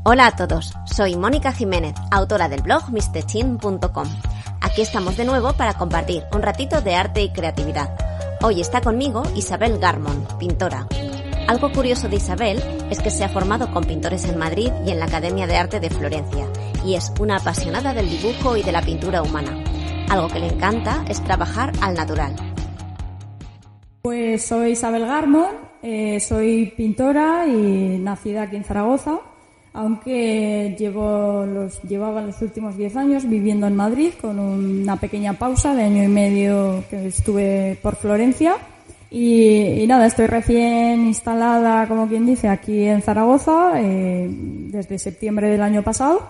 Hola a todos, soy Mónica Jiménez, autora del blog mrchin.com. Aquí estamos de nuevo para compartir un ratito de arte y creatividad. Hoy está conmigo Isabel Garmon, pintora. Algo curioso de Isabel es que se ha formado con pintores en Madrid y en la Academia de Arte de Florencia, y es una apasionada del dibujo y de la pintura humana. Algo que le encanta es trabajar al natural. Pues soy Isabel Garmon, soy pintora y nacida aquí en Zaragoza, aunque llevaba los últimos 10 años viviendo en Madrid con una pequeña pausa de año y medio que estuve por Florencia. Y nada, estoy recién instalada, como quien dice, aquí en Zaragoza desde septiembre del año pasado.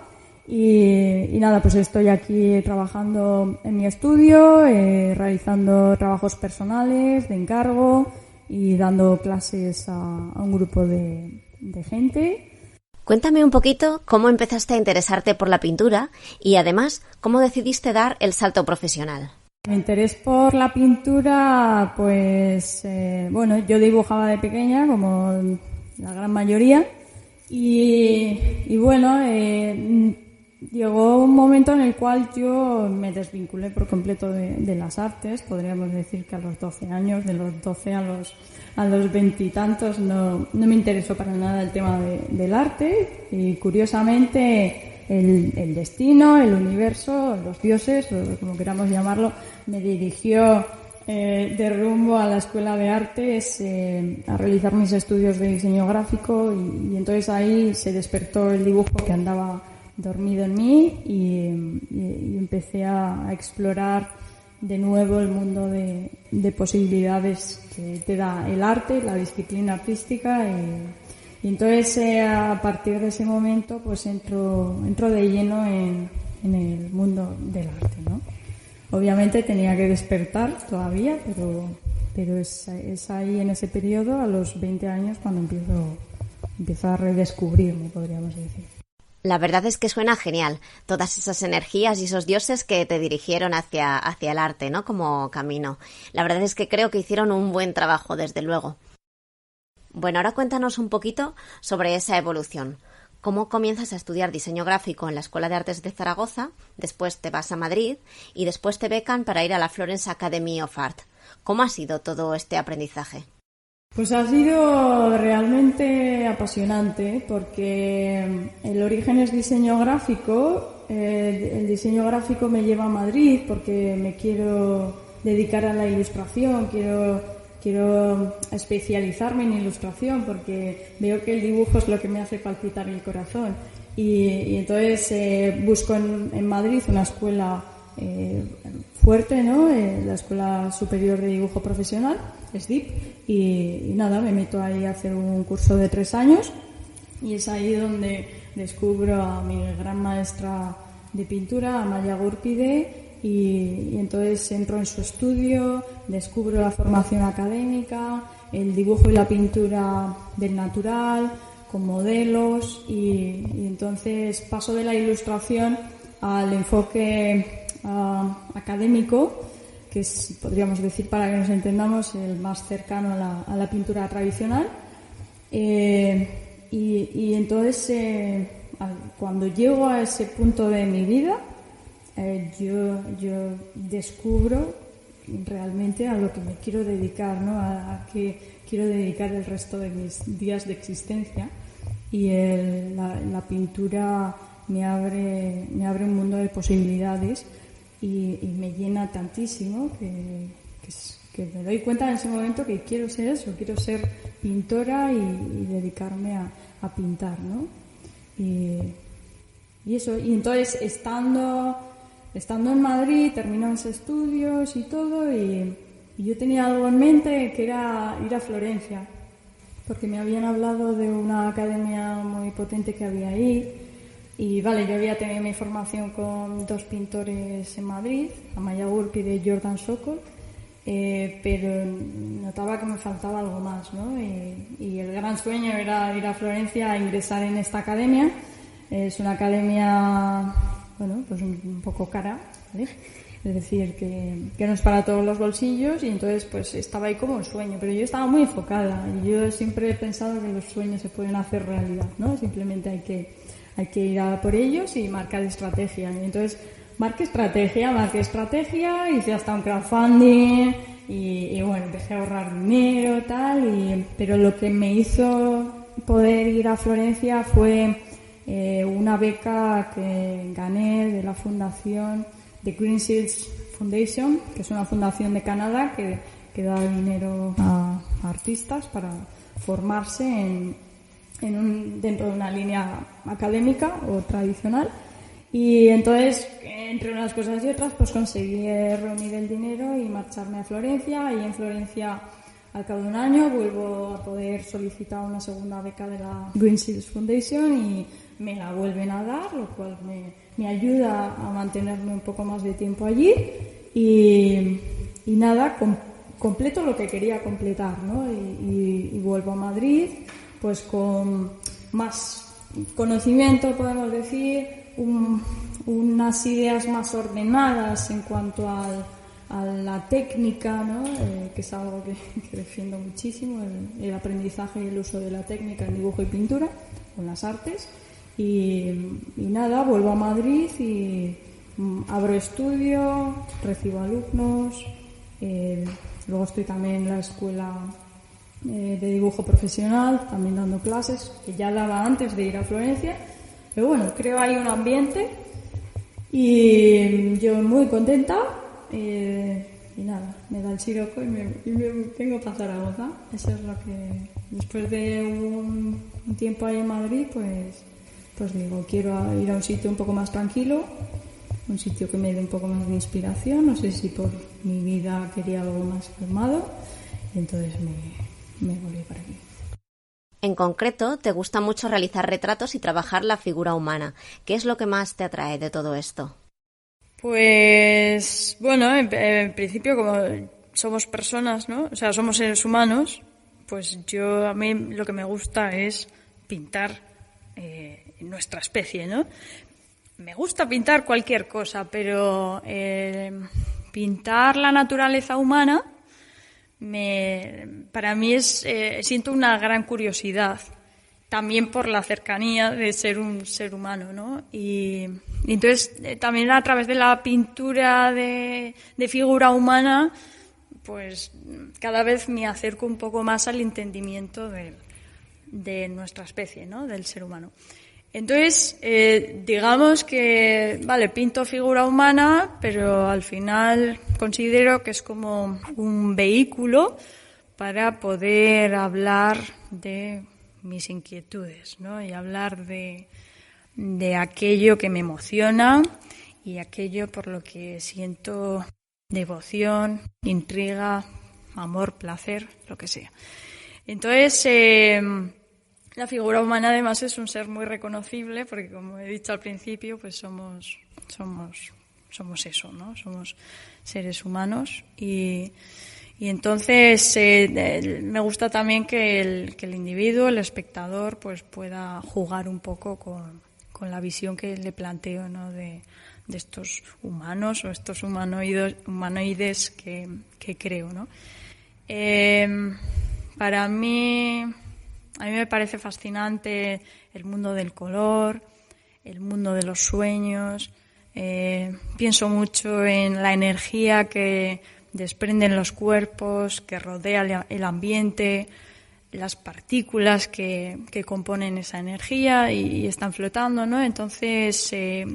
Y nada, pues estoy aquí trabajando en mi estudio, realizando trabajos personales de encargo y dando clases a un grupo de gente. Cuéntame un poquito cómo empezaste a interesarte por la pintura y además cómo decidiste dar el salto profesional. Mi interés por la pintura, pues yo dibujaba de pequeña, como la gran mayoría, y llegó un momento en el cual yo me desvinculé por completo de las artes. Podríamos decir que a los 12 años, de los 12 a los 20 y tantos, no me interesó para nada el tema del arte, y curiosamente el destino, el universo, los dioses, o como queramos llamarlo, me dirigió de rumbo a la Escuela de Artes a realizar mis estudios de diseño gráfico, y entonces ahí se despertó el dibujo que andaba dormido en mí, y empecé a explorar de nuevo el mundo de posibilidades que te da el arte, la disciplina artística, y entonces a partir de ese momento pues entro de lleno en el mundo del arte, ¿no? Obviamente tenía que despertar todavía, pero es ahí en ese periodo, a los 20 años, cuando empiezo a redescubrirme, podríamos decir. La verdad es que suena genial, todas esas energías y esos dioses que te dirigieron hacia el arte, ¿no? Como camino. La verdad es que creo que hicieron un buen trabajo, desde luego. Bueno, ahora cuéntanos un poquito sobre esa evolución. ¿Cómo comienzas a estudiar diseño gráfico en la Escuela de Artes de Zaragoza? Después te vas a Madrid y después te becan para ir a la Florence Academy of Art. ¿Cómo ha sido todo este aprendizaje? Pues ha sido realmente apasionante, porque el origen es diseño gráfico. El diseño gráfico me lleva a Madrid porque me quiero dedicar a la ilustración, quiero especializarme en ilustración porque veo que el dibujo es lo que me hace palpitar el corazón. Y entonces busco en Madrid una escuela fuerte, ¿no? La Escuela Superior de Dibujo Profesional, SDIP, y nada, me meto ahí a hacer un curso de 3 años, y es ahí donde descubro a mi gran maestra de pintura, Amaia Gurpide, y entonces entro en su estudio, descubro la formación académica, el dibujo y la pintura del natural, con modelos, y entonces paso de la ilustración al enfoque académico, que es, podríamos decir, para que nos entendamos, el más cercano a la pintura tradicional. Y entonces, cuando llego a ese punto de mi vida, yo descubro realmente a lo que me quiero dedicar, ¿no? A qué quiero dedicar el resto de mis días de existencia, y la pintura me abre un mundo de posibilidades, y me llena tantísimo que me doy cuenta en ese momento que quiero ser eso, quiero ser pintora y dedicarme a pintar, ¿no? Y eso, y entonces estando en Madrid, termino mis estudios y todo, y yo tenía algo en mente, que era ir a Florencia, porque me habían hablado de una academia muy potente que había ahí. Y vale, yo había tenido mi formación con 2 pintores en Madrid, Amaia Gurpide y Jordan Sokol, pero notaba que me faltaba algo más, ¿no? Y el gran sueño era ir a Florencia a ingresar en esta academia. Es una academia, pues un poco cara, ¿vale? Es decir, que no es para todos los bolsillos, y entonces pues estaba ahí como un sueño, pero yo estaba muy enfocada y yo siempre he pensado que los sueños se pueden hacer realidad, ¿no? Simplemente hay que ir a por ellos y marcar estrategia. Y entonces marqué estrategia, hice hasta un crowdfunding y bueno, empecé a ahorrar dinero pero lo que me hizo poder ir a Florencia fue una beca que gané de la fundación The Green Seals Foundation, que es una fundación de Canadá que da dinero a artistas para formarse dentro de una línea académica o tradicional. Y entonces, entre unas cosas y otras, pues conseguí reunir el dinero y marcharme a Florencia. Y en Florencia, al cabo de un año, vuelvo a poder solicitar una segunda beca de la Green Seals Foundation y me la vuelven a dar, lo cual me ayuda a mantenerme un poco más de tiempo allí y nada, completo lo que quería completar, ¿no? Y vuelvo a Madrid pues con más conocimiento, podemos decir, unas ideas más ordenadas en cuanto a la técnica, ¿no? Que es algo que defiendo muchísimo, el aprendizaje y el uso de la técnica en dibujo y pintura, con las artes. Y nada, vuelvo a Madrid y abro estudio, recibo alumnos, luego estoy también en la escuela de dibujo profesional, también dando clases, que ya daba antes de ir a Florencia, pero bueno, creo ahí un ambiente y yo muy contenta y nada, me da el siroco y me vengo para Zaragoza. Eso es lo que, después de un tiempo ahí en Madrid, pues digo, quiero ir a un sitio un poco más tranquilo, un sitio que me dé un poco más de inspiración. No sé si por mi vida quería algo más calmado, y entonces me volví para aquí. En concreto, te gusta mucho realizar retratos y trabajar la figura humana. ¿Qué es lo que más te atrae de todo esto? Pues, bueno, en principio, como somos personas, ¿no? O sea, somos seres humanos, pues a mí lo que me gusta es pintar nuestra especie, ¿no? Me gusta pintar cualquier cosa, pero pintar la naturaleza humana para mí siento una gran curiosidad, también por la cercanía de ser un ser humano, ¿no? Y entonces también a través de la pintura de figura humana, pues cada vez me acerco un poco más al entendimiento de nuestra especie, ¿no? Del ser humano. Entonces, digamos que, vale, pinto figura humana, pero al final considero que es como un vehículo para poder hablar de mis inquietudes, ¿no? Y hablar de aquello que me emociona y aquello por lo que siento devoción, intriga, amor, placer, lo que sea. Entonces, la figura humana además es un ser muy reconocible porque, como he dicho al principio, pues somos eso, ¿no? Somos seres humanos y entonces me gusta también que el individuo, el espectador, pues pueda jugar un poco con la visión que le planteo, ¿no? de estos humanos o estos humanoides que creo, ¿no? Para mí... A mí me parece fascinante el mundo del color, el mundo de los sueños. Pienso mucho en la energía que desprenden los cuerpos, que rodea el ambiente, las partículas que componen esa energía y están flotando, ¿no? Entonces,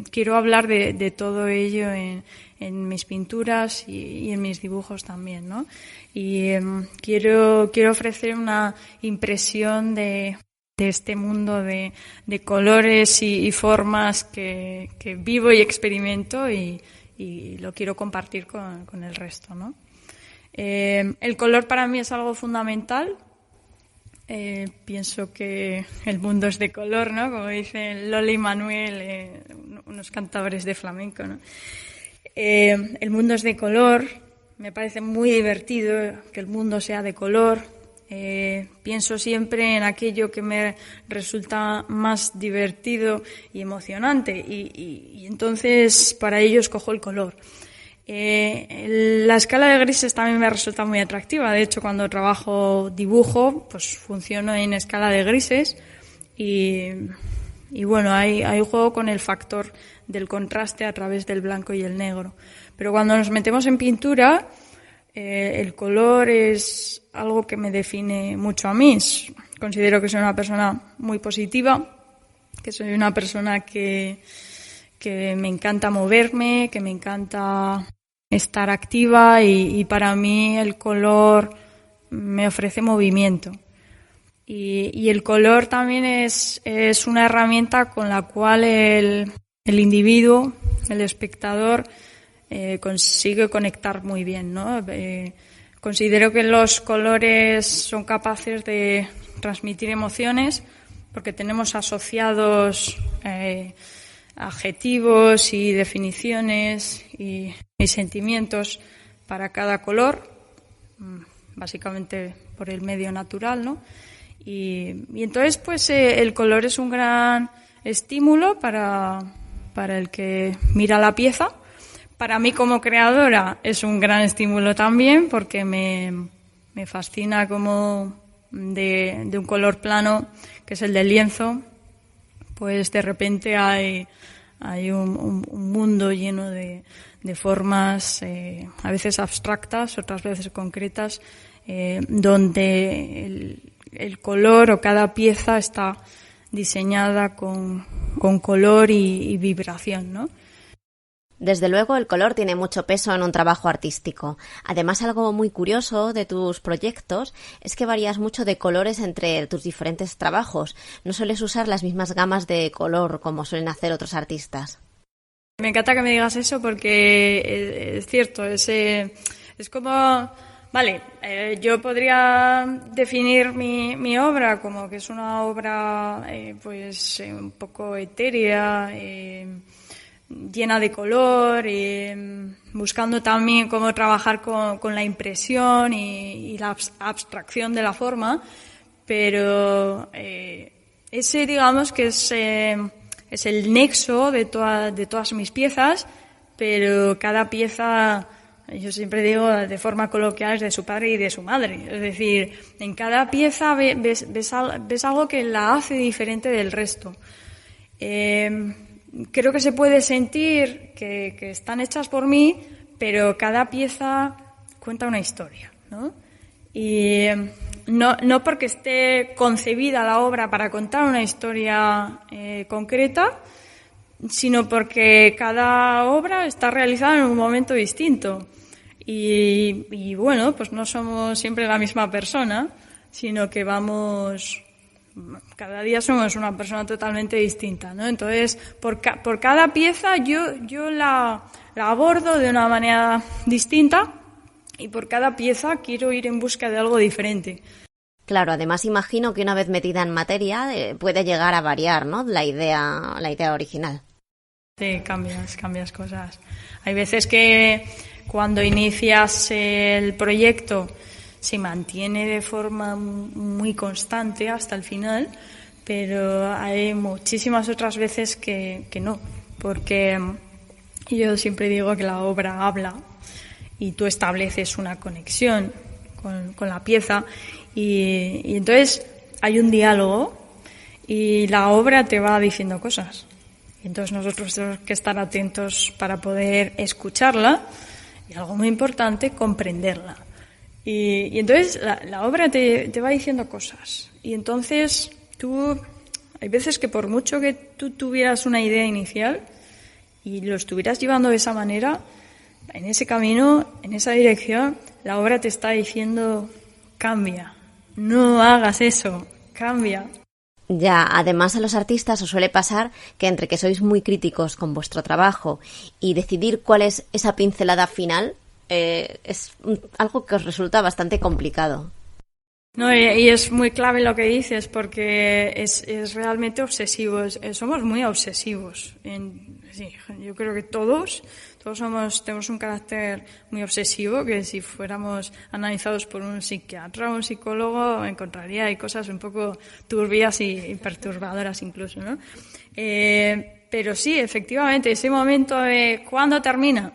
quiero hablar de todo ello en mis pinturas y en mis dibujos también, ¿no? Y quiero ofrecer una impresión de este mundo de colores y formas que vivo y experimento y lo quiero compartir con el resto, ¿no? El color para mí es algo fundamental. Pienso que el mundo es de color, ¿no? Como dicen Lola y Manuel, unos cantadores de flamenco, ¿no? El mundo es de color. Me parece muy divertido que el mundo sea de color. Pienso siempre en aquello que me resulta más divertido y emocionante y entonces para ello escojo el color. La escala de grises también me resulta muy atractiva. De hecho, cuando dibujo, pues funciono en escala de grises y bueno, hay juego con el factor del contraste a través del blanco y el negro. Pero cuando nos metemos en pintura, el color es algo que me define mucho a mí. Considero que soy una persona muy positiva, que soy una persona que me encanta moverme, que me encanta estar activa y para mí el color me ofrece movimiento. Y el color también es una herramienta con la cual el individuo, el espectador, consigue conectar muy bien, ¿no? Considero que los colores son capaces de transmitir emociones porque tenemos asociados adjetivos y definiciones y sentimientos para cada color, básicamente por el medio natural, ¿no? Y entonces, pues, el color es un gran estímulo para el que mira la pieza. Para mí, como creadora, es un gran estímulo también porque me fascina como de un color plano, que es el del lienzo, pues de repente hay un mundo lleno de formas, a veces abstractas, otras veces concretas, donde el color o cada pieza está diseñada con color y vibración, ¿no? Desde luego, el color tiene mucho peso en un trabajo artístico. Además, algo muy curioso de tus proyectos es que varías mucho de colores entre tus diferentes trabajos. No sueles usar las mismas gamas de color como suelen hacer otros artistas. Me encanta que me digas eso porque es cierto, es como... Vale, yo podría definir mi obra como que es una obra pues un poco etérea, llena de color, buscando también cómo trabajar con la impresión y la abstracción de la forma, pero ese digamos que es el nexo de todas mis piezas, pero cada pieza, yo siempre digo de forma coloquial, es de su padre y de su madre. Es decir, en cada pieza ves algo que la hace diferente del resto. Creo que se puede sentir que están hechas por mí, pero cada pieza cuenta una historia, ¿no? Y no porque esté concebida la obra para contar una historia concreta, sino porque cada obra está realizada en un momento distinto. Y bueno, pues no somos siempre la misma persona, sino que cada día somos una persona totalmente distinta, ¿no? Entonces, por cada pieza yo la abordo de una manera distinta y por cada pieza quiero ir en busca de algo diferente. Claro, además imagino que una vez metida en materia puede llegar a variar, ¿no? La idea original. Sí, cambias cosas. Hay veces que cuando inicias el proyecto se mantiene de forma muy constante hasta el final, pero hay muchísimas otras veces que no, porque yo siempre digo que la obra habla y tú estableces una conexión con la pieza y entonces hay un diálogo y la obra te va diciendo cosas. Y entonces nosotros tenemos que estar atentos para poder escucharla y, algo muy importante, comprenderla. Y entonces la obra te va diciendo cosas. Y entonces hay veces que por mucho que tú tuvieras una idea inicial y lo estuvieras llevando de esa manera, en ese camino, en esa dirección, la obra te está diciendo, cambia, no hagas eso, cambia. Ya, además a los artistas os suele pasar que entre que sois muy críticos con vuestro trabajo y decidir cuál es esa pincelada final, es algo que os resulta bastante complicado. No, y es muy clave lo que dices porque es realmente obsesivo. Somos muy obsesivos. Sí, yo creo que todos tenemos un carácter muy obsesivo que si fuéramos analizados por un psiquiatra o un psicólogo encontraría hay cosas un poco turbias y perturbadoras incluso, ¿no? Pero sí, efectivamente, ese momento de ¿cuándo termina?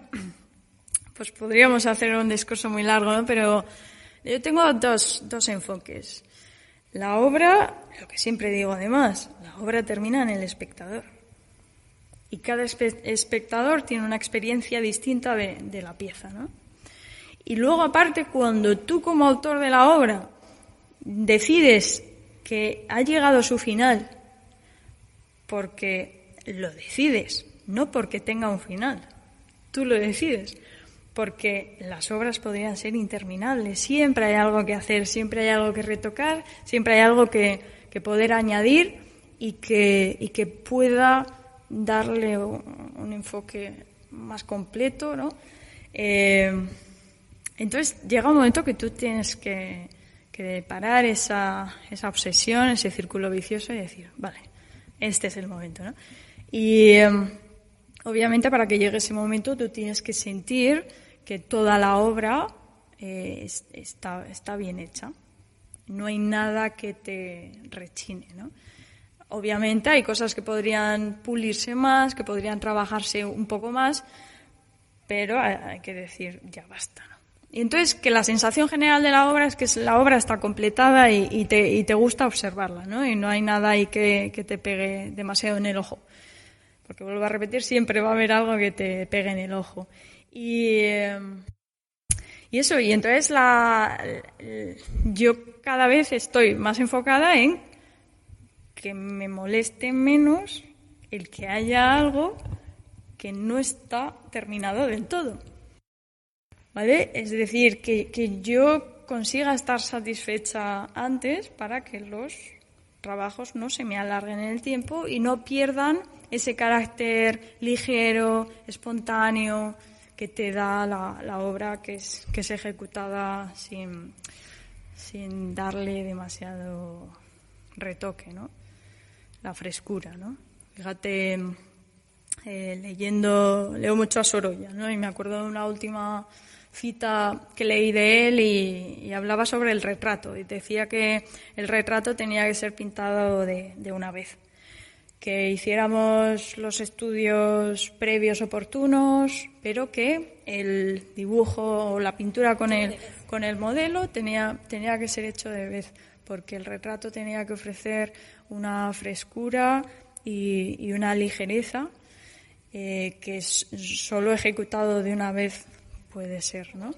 Pues podríamos hacer un discurso muy largo, ¿no? Pero yo tengo dos enfoques. La obra, lo que siempre digo además, la obra termina en el espectador. Y cada espectador tiene una experiencia distinta de la pieza, ¿no? Y luego, aparte, cuando tú como autor de la obra decides que ha llegado su final, porque lo decides, no porque tenga un final, tú lo decides, porque las obras podrían ser interminables, siempre hay algo que hacer, siempre hay algo que retocar, siempre hay algo que poder añadir y que pueda darle un enfoque más completo, ¿no? Entonces llega un momento que tú tienes que parar esa obsesión, ese círculo vicioso y decir, vale, este es el momento, ¿no? Y obviamente para que llegue ese momento tú tienes que sentir que toda la obra está bien hecha. No hay nada que te rechine, ¿no? Obviamente hay cosas que podrían pulirse más, que podrían trabajarse un poco más, pero hay que decir, ya basta, ¿no? Y entonces que la sensación general de la obra es que la obra está completada y te gusta observarla, ¿no? Y no hay nada ahí que te pegue demasiado en el ojo. Porque vuelvo a repetir, siempre va a haber algo que te pegue en el ojo. Y eso, y entonces yo cada vez estoy más enfocada en que me moleste menos el que haya algo que no está terminado del todo. ¿Vale? Es decir, que yo consiga estar satisfecha antes para que los trabajos no se me alarguen en el tiempo y no pierdan ese carácter ligero, espontáneo que te da la obra que es ejecutada sin darle demasiado retoque, ¿no? La frescura, ¿no? Fíjate, leo mucho a Sorolla, ¿no? Y me acuerdo de una última cita que leí de él y hablaba sobre el retrato y decía que el retrato tenía que ser pintado de una vez, que hiciéramos los estudios previos oportunos, pero que el dibujo o la pintura con el modelo tenía que ser hecho de vez, porque el retrato tenía que ofrecer una frescura y una ligereza que solo ejecutado de una vez puede ser, ¿no?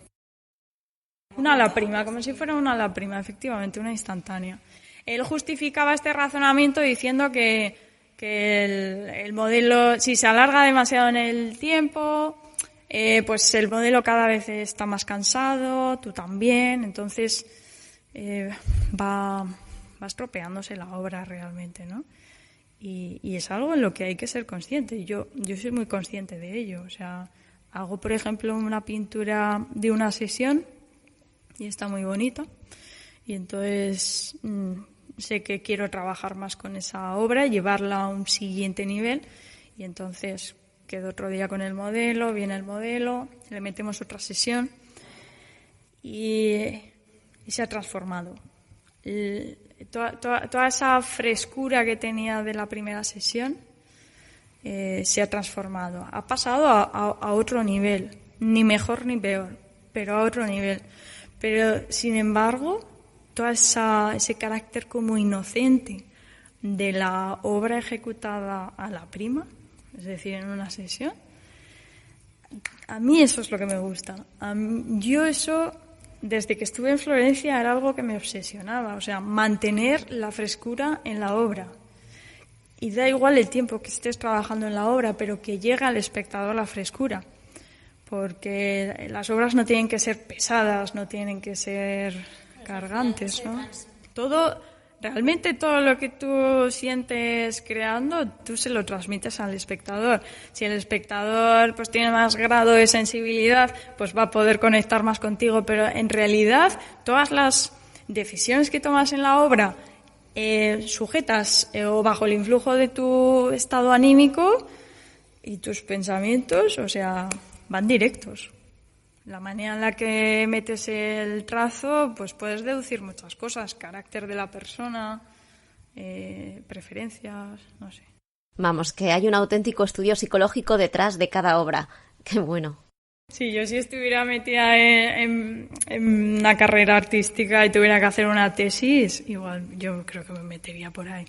Una a la prima, como si fuera una a la prima, efectivamente, una instantánea. Él justificaba este razonamiento diciendo que el modelo, si se alarga demasiado en el tiempo, pues el modelo cada vez está más cansado, tú también, entonces va estropeándose la obra realmente, ¿no? Y es algo en lo que hay que ser consciente. Yo soy muy consciente de ello. O sea, hago, por ejemplo, una pintura de una sesión y está muy bonita. Y entonces sé que quiero trabajar más con esa obra, llevarla a un siguiente nivel. Y entonces quedo otro día con el modelo, viene el modelo, le metemos otra sesión y se ha transformado. Toda esa frescura que tenía de la primera sesión se ha transformado. Ha pasado a otro nivel, ni mejor ni peor, pero a otro nivel. Pero, sin embargo, todo ese carácter como inocente de la obra ejecutada a la prima, es decir, en una sesión, a mí eso es lo que me gusta. Yo eso, desde que estuve en Florencia, era algo que me obsesionaba, o sea, mantener la frescura en la obra. Y da igual el tiempo que estés trabajando en la obra, pero que llegue al espectador la frescura. Porque las obras no tienen que ser pesadas, no tienen que ser cargantes, ¿no? Realmente todo lo que tú sientes creando, tú se lo transmites al espectador. Si el espectador pues tiene más grado de sensibilidad, pues va a poder conectar más contigo, pero en realidad todas las decisiones que tomas en la obra sujetas o bajo el influjo de tu estado anímico y tus pensamientos, o sea, van directos. La manera en la que metes el trazo, pues puedes deducir muchas cosas, carácter de la persona, preferencias, no sé. Vamos, que hay un auténtico estudio psicológico detrás de cada obra. Qué bueno. Sí, yo si estuviera metida en una carrera artística y tuviera que hacer una tesis, igual yo creo que me metería por ahí.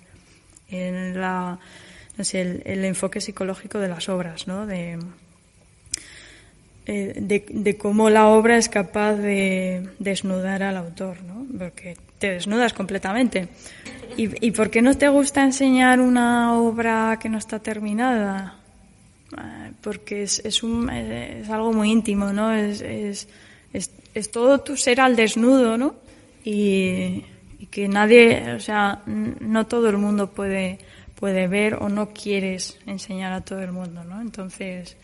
En no sé, el enfoque psicológico de las obras, ¿no? De cómo la obra es capaz de desnudar al autor, ¿no? Porque te desnudas completamente. ¿Y por qué no te gusta enseñar una obra que no está terminada? Porque es algo muy íntimo, ¿no? Es todo tu ser al desnudo, ¿no? Y que nadie, o sea, no todo el mundo puede ver o no quieres enseñar a todo el mundo, ¿no? Entonces,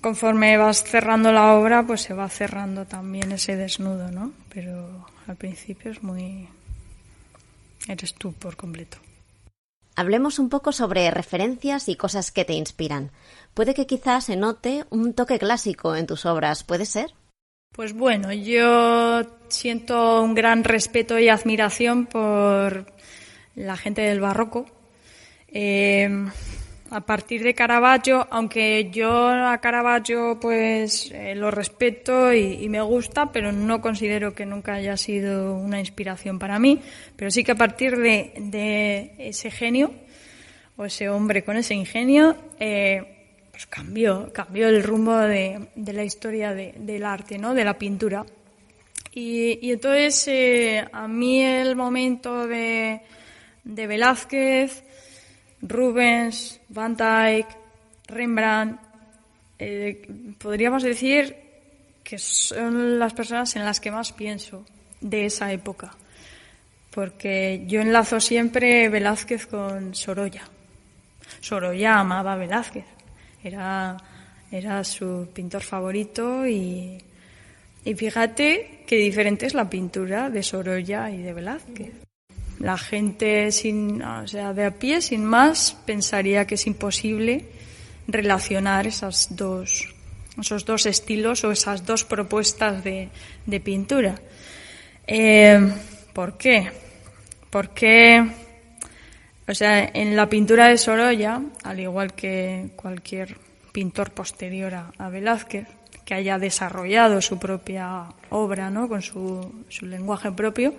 conforme vas cerrando la obra, pues se va cerrando también ese desnudo, ¿no? Pero al principio eres tú por completo. Hablemos un poco sobre referencias y cosas que te inspiran. Puede que quizás se note un toque clásico en tus obras, ¿puede ser? Pues bueno, yo siento un gran respeto y admiración por la gente del barroco. A partir de Caravaggio, aunque yo a Caravaggio pues lo respeto y me gusta, pero no considero que nunca haya sido una inspiración para mí, pero sí que a partir de ese genio o ese hombre con ese ingenio pues cambió el rumbo de la historia del arte, ¿no? De la pintura. Y entonces a mí el momento de Velázquez, Rubens, Van Dyck, Rembrandt, podríamos decir que son las personas en las que más pienso de esa época, porque yo enlazo siempre Velázquez con Sorolla. Sorolla amaba a Velázquez, era su pintor favorito y fíjate qué diferente es la pintura de Sorolla y de Velázquez. La gente de a pie, sin más, pensaría que es imposible relacionar esos dos estilos o esas dos propuestas de pintura. ¿Por qué? Porque, en la pintura de Sorolla, al igual que cualquier pintor posterior a Velázquez, que haya desarrollado su propia obra, ¿no? Con su lenguaje propio,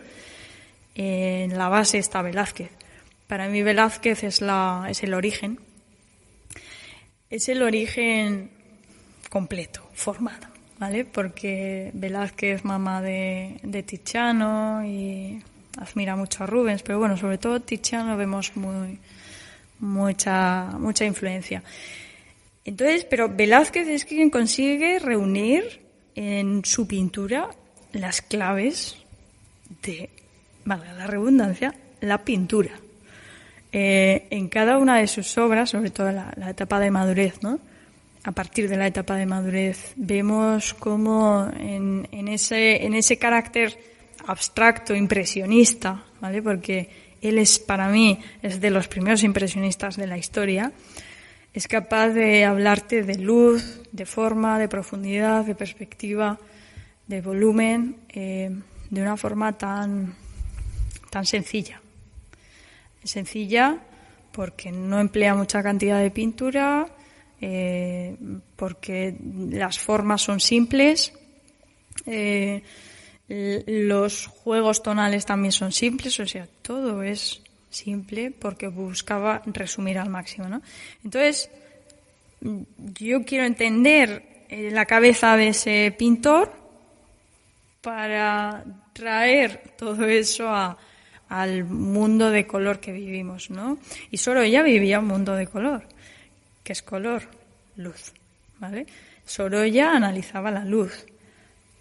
en la base está Velázquez. Para mí Velázquez es el origen. Es el origen completo, formado, ¿vale? Porque Velázquez mama de Tiziano y admira mucho a Rubens, pero bueno, sobre todo Tiziano vemos mucha influencia. Entonces, pero Velázquez es quien consigue reunir en su pintura las claves de, valga la redundancia, la pintura. En cada una de sus obras, sobre todo la etapa de madurez, ¿no? A partir de la etapa de madurez vemos cómo en ese carácter abstracto, impresionista, ¿vale? Porque él para mí es de los primeros impresionistas de la historia, es capaz de hablarte de luz, de forma, de profundidad, de perspectiva, de volumen, de una forma tan sencilla. Es sencilla porque no emplea mucha cantidad de pintura, porque las formas son simples, los juegos tonales también son simples, todo es simple porque buscaba resumir al máximo, ¿no? Entonces, yo quiero entender la cabeza de ese pintor para traer todo eso al mundo de color que vivimos, ¿no? Y Sorolla vivía un mundo de color. ¿Qué es color? Luz, ¿vale? Sorolla analizaba la luz.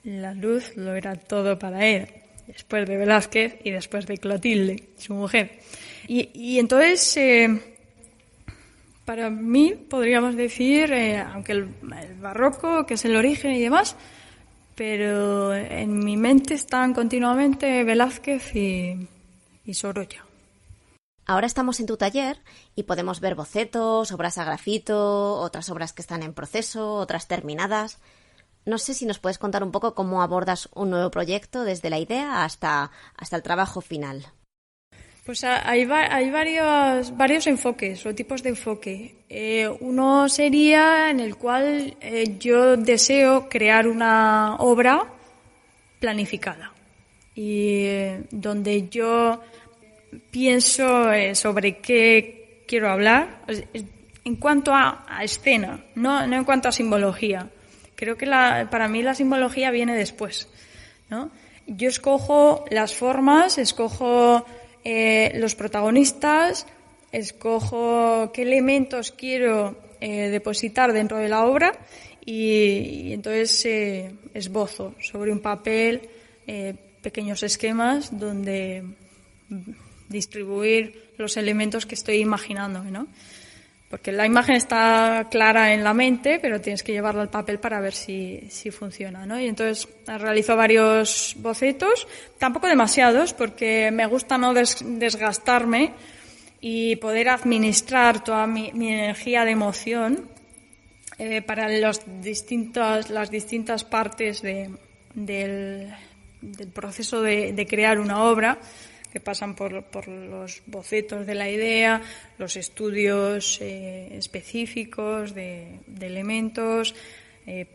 La luz lo era todo para él, después de Velázquez y después de Clotilde, su mujer. Y entonces, para mí, podríamos decir, aunque el barroco, que es el origen y demás, pero en mi mente están continuamente Velázquez y Sorolla. Ahora estamos en tu taller y podemos ver bocetos, obras a grafito, otras obras que están en proceso, otras terminadas. No sé si nos puedes contar un poco cómo abordas un nuevo proyecto desde la idea hasta el trabajo final. Pues hay varios enfoques o tipos de enfoque. Uno sería en el cual yo deseo crear una obra planificada y donde yo pienso sobre qué quiero hablar en cuanto a escena, no en cuanto a simbología. Creo que para mí la simbología viene después, ¿no? Yo escojo las formas, escojo los protagonistas, escojo qué elementos quiero depositar dentro de la obra y entonces esbozo sobre un papel pequeños esquemas donde distribuir los elementos que estoy imaginándome, ¿no? Porque la imagen está clara en la mente, pero tienes que llevarla al papel para ver si funciona, ¿no? Y entonces realizo varios bocetos, tampoco demasiados, porque me gusta no desgastarme y poder administrar toda mi energía de emoción para las distintas partes del proceso de crear una obra, que pasan por los bocetos de la idea, los estudios específicos de elementos,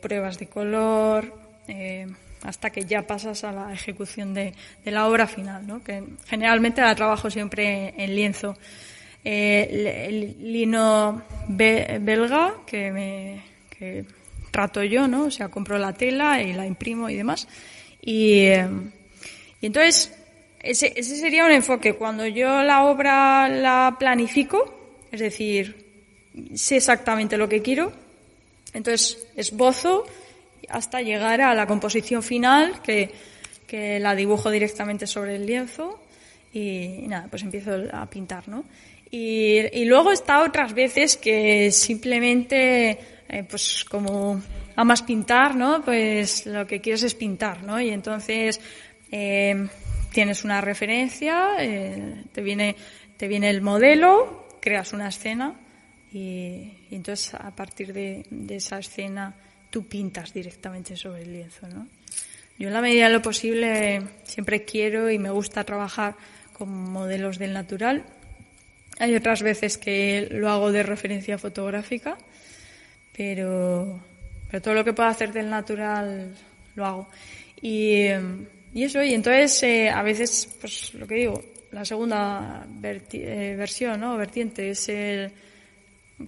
pruebas de color, hasta que ya pasas a la ejecución de la obra final, ¿no? Que generalmente la trabajo siempre en lienzo. El lino belga que trato yo, ¿no? O sea, compro la tela y la imprimo y demás. Y entonces ese sería un enfoque. Cuando yo la obra la planifico, es decir, sé exactamente lo que quiero, entonces esbozo hasta llegar a la composición final, que la dibujo directamente sobre el lienzo y nada, pues empiezo a pintar, ¿no? Y luego está otras veces que simplemente, pues como amas pintar, ¿no? Pues lo que quieres es pintar, ¿no? Y entonces tienes una referencia, te viene el modelo, creas una escena y entonces a partir de esa escena tú pintas directamente sobre el lienzo, ¿no? Yo en la medida de lo posible siempre quiero y me gusta trabajar con modelos del natural. Hay otras veces que lo hago de referencia fotográfica, pero todo lo que pueda hacer del natural lo hago. Y entonces a veces, pues lo que digo, la segunda versión, ¿no? Vertiente es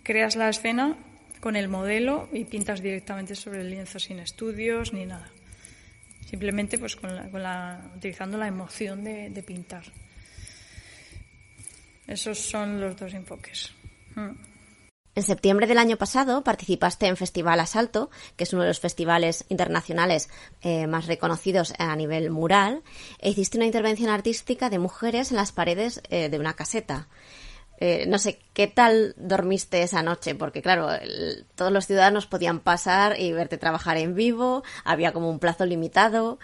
creas la escena con el modelo y pintas directamente sobre el lienzo sin estudios ni nada. Simplemente pues utilizando la emoción de pintar. Esos son los dos enfoques. En septiembre del año pasado participaste en Festival Asalto, que es uno de los festivales internacionales más reconocidos a nivel mural, e hiciste una intervención artística de mujeres en las paredes de una caseta. No sé, ¿qué tal dormiste esa noche? Porque claro, todos los ciudadanos podían pasar y verte trabajar en vivo, había como un plazo limitado.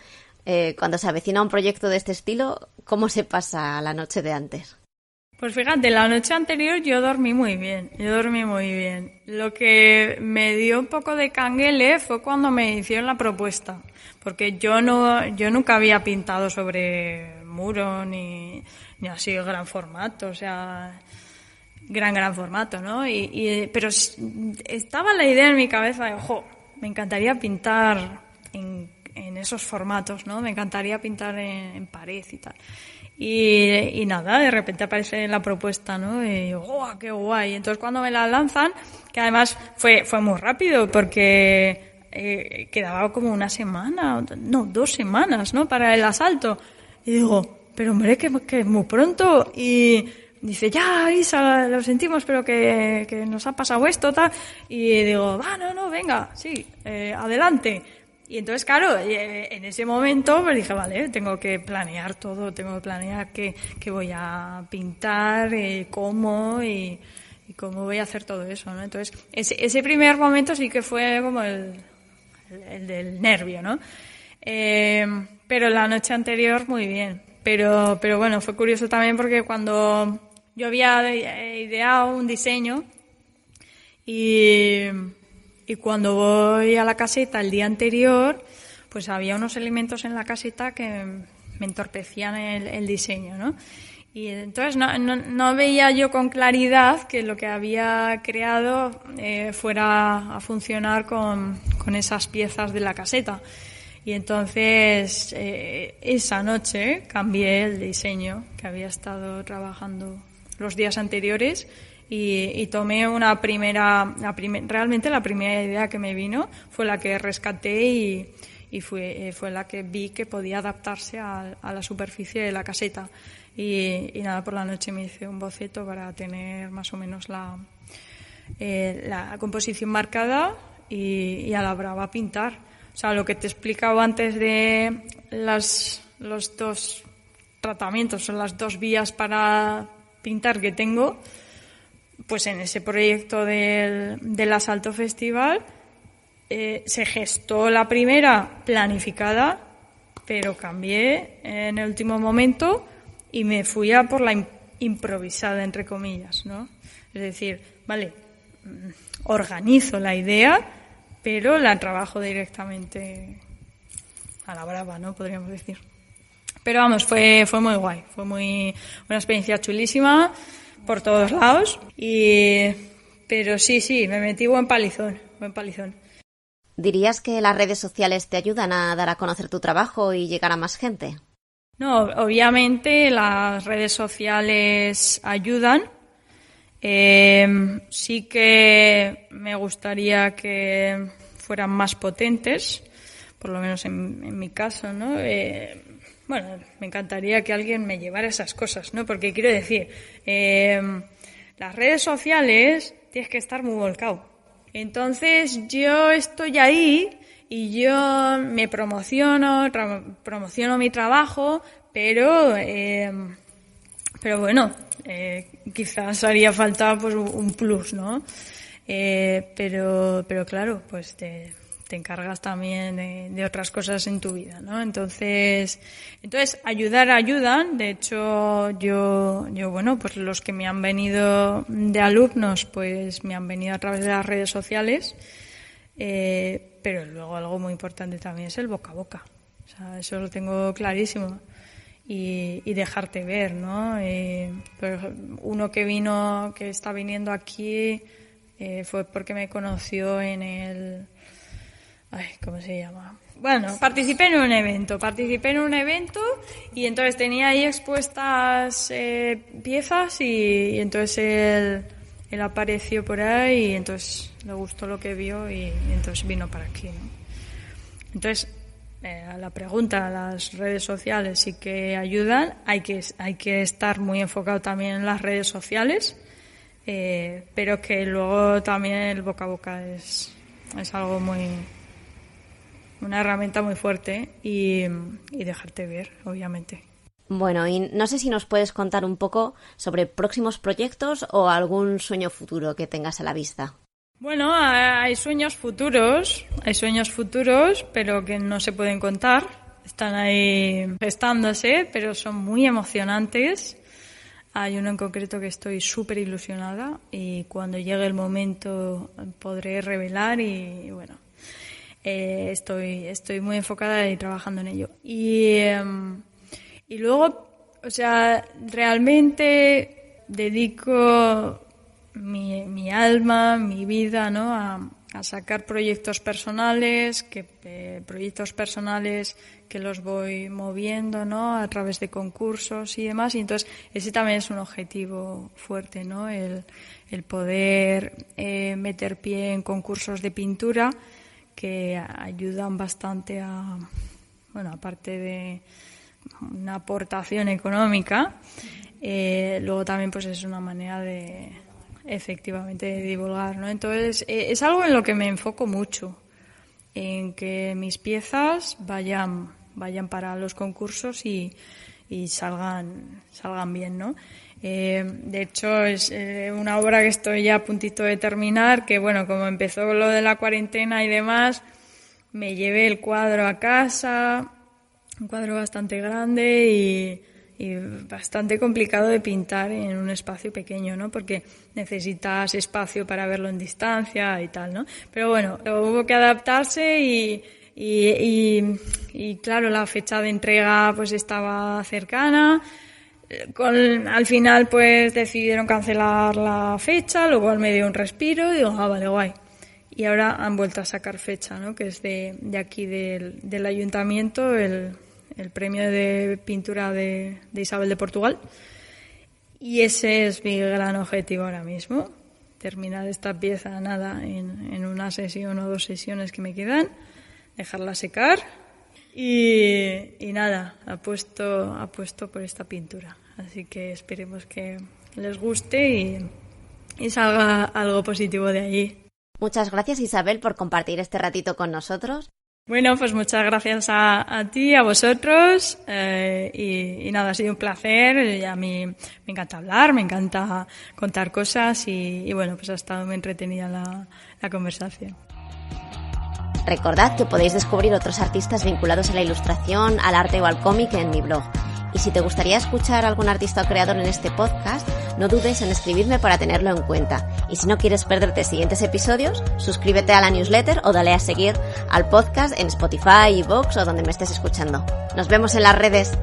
Cuando se avecina un proyecto de este estilo, ¿cómo se pasa la noche de antes? Pues fíjate, la noche anterior yo dormí muy bien. Lo que me dio un poco de canguele fue cuando me hicieron la propuesta, porque yo nunca había pintado sobre muro ni así gran formato, o sea, gran formato, ¿no? Pero estaba la idea en mi cabeza de, me encantaría pintar en esos formatos, ¿no? Me encantaría pintar en pared y tal. Y nada, de repente aparece la propuesta, ¿no? Y digo, ¡oh, qué guay! Entonces cuando me la lanzan, que además fue muy rápido porque quedaba como 2 semanas, ¿no? Para el asalto. Y digo, pero hombre, que muy pronto. Y dice, ya, Isa, lo sentimos, pero que nos ha pasado esto, tal. Y digo, no, venga, sí, adelante. Y entonces, claro, en ese momento me dije, vale, tengo que planear todo, tengo que planear qué voy a pintar, cómo y cómo voy a hacer todo eso, ¿no? Entonces, ese primer momento sí que fue como el del nervio, ¿no? Pero la noche anterior muy bien. Pero bueno, fue curioso también porque cuando yo había ideado un diseño y cuando voy a la caseta el día anterior, pues había unos elementos en la caseta que me entorpecían el diseño, ¿no? Y entonces no veía yo con claridad que lo que había creado fuera a funcionar con esas piezas de la caseta. Y entonces esa noche cambié el diseño que había estado trabajando los días anteriores y tomé realmente la primera idea que me vino fue la que rescaté y fue la que vi que podía adaptarse a la superficie de la caseta. Y nada, por la noche me hice un boceto para tener más o menos la composición marcada y a la brava pintar. O sea, lo que te he explicado antes de los dos tratamientos o las dos vías para pintar que tengo, pues en ese proyecto del Asalto Festival se gestó la primera planificada, pero cambié en el último momento y me fui a por la improvisada, entre comillas, ¿no? Es decir, vale, organizo la idea, pero la trabajo directamente a la brava, ¿no? Podríamos decir. Pero vamos, fue muy guay, una experiencia chulísima por todos lados, pero sí, me metí buen palizón. ¿Dirías que las redes sociales te ayudan a dar a conocer tu trabajo y llegar a más gente? No, obviamente las redes sociales ayudan. Sí que me gustaría que fueran más potentes, por lo menos en mi caso, ¿no? Bueno, me encantaría que alguien me llevara esas cosas, ¿no? Porque quiero decir, las redes sociales tienes que estar muy volcado. Entonces yo estoy ahí y yo me promociono mi trabajo, pero bueno, quizás haría falta pues un plus, ¿no? Pero claro, pues te encargas también de otras cosas en tu vida, ¿no? Entonces ayudan. De hecho, yo bueno, pues los que me han venido de alumnos, pues me han venido a través de las redes sociales. Pero luego algo muy importante también es el boca a boca. O sea, eso lo tengo clarísimo. Y dejarte ver, ¿no? Pero uno que está viniendo aquí fue porque me conoció en el... ¿cómo se llama? Bueno, participé en un evento y entonces tenía ahí expuestas piezas y entonces él apareció por ahí y entonces le gustó lo que vio y entonces vino para aquí, ¿no? Entonces, a la pregunta, las redes sociales sí que ayudan, hay que estar muy enfocado también en las redes sociales, pero que luego también el boca a boca es algo una herramienta muy fuerte y dejarte ver, obviamente. Bueno, y no sé si nos puedes contar un poco sobre próximos proyectos o algún sueño futuro que tengas a la vista. Bueno, hay sueños futuros, pero que no se pueden contar. Están ahí gestándose, pero son muy emocionantes. Hay uno en concreto que estoy súper ilusionada y cuando llegue el momento podré revelar y bueno, estoy muy enfocada y trabajando en ello. Y luego, o sea, realmente dedico mi alma, mi vida, ¿no? A sacar proyectos personales que los voy moviendo, ¿no? A través de concursos y demás. Y entonces ese también es un objetivo fuerte, ¿no? El poder meter pie en concursos de pintura que ayudan bastante aparte de una aportación económica, luego también pues es una manera de efectivamente de divulgar, ¿no? Entonces es algo en lo que me enfoco mucho, en que mis piezas vayan para los concursos y salgan bien, ¿no? De hecho es una obra que estoy ya a puntito de terminar, que bueno, como empezó lo de la cuarentena y demás, me llevé el cuadro a casa, un cuadro bastante grande y bastante complicado de pintar en un espacio pequeño, ¿no? Porque necesitas espacio para verlo en distancia y tal, ¿no? Pero bueno, hubo que adaptarse y claro, la fecha de entrega pues estaba cercana. Al final pues decidieron cancelar la fecha, lo cual me dio un respiro y digo, vale, guay. Y ahora han vuelto a sacar fecha, ¿no? Que es de aquí del ayuntamiento, el premio de pintura de Isabel de Portugal. Y ese es mi gran objetivo ahora mismo, terminar esta pieza en una sesión o 2 sesiones que me quedan, dejarla secar y apuesto por esta pintura. Así que esperemos que les guste y salga algo positivo de allí. Muchas gracias, Isabel, por compartir este ratito con nosotros. Bueno, pues muchas gracias a ti, a vosotros, y nada, ha sido un placer. Y a mí me encanta hablar, me encanta contar cosas y bueno, pues ha estado muy entretenida la conversación. Recordad que podéis descubrir otros artistas vinculados a la ilustración, al arte o al cómic en mi blog. Y si te gustaría escuchar a algún artista o creador en este podcast, no dudes en escribirme para tenerlo en cuenta. Y si no quieres perderte siguientes episodios, suscríbete a la newsletter o dale a seguir al podcast en Spotify, iVoox o donde me estés escuchando. Nos vemos en las redes.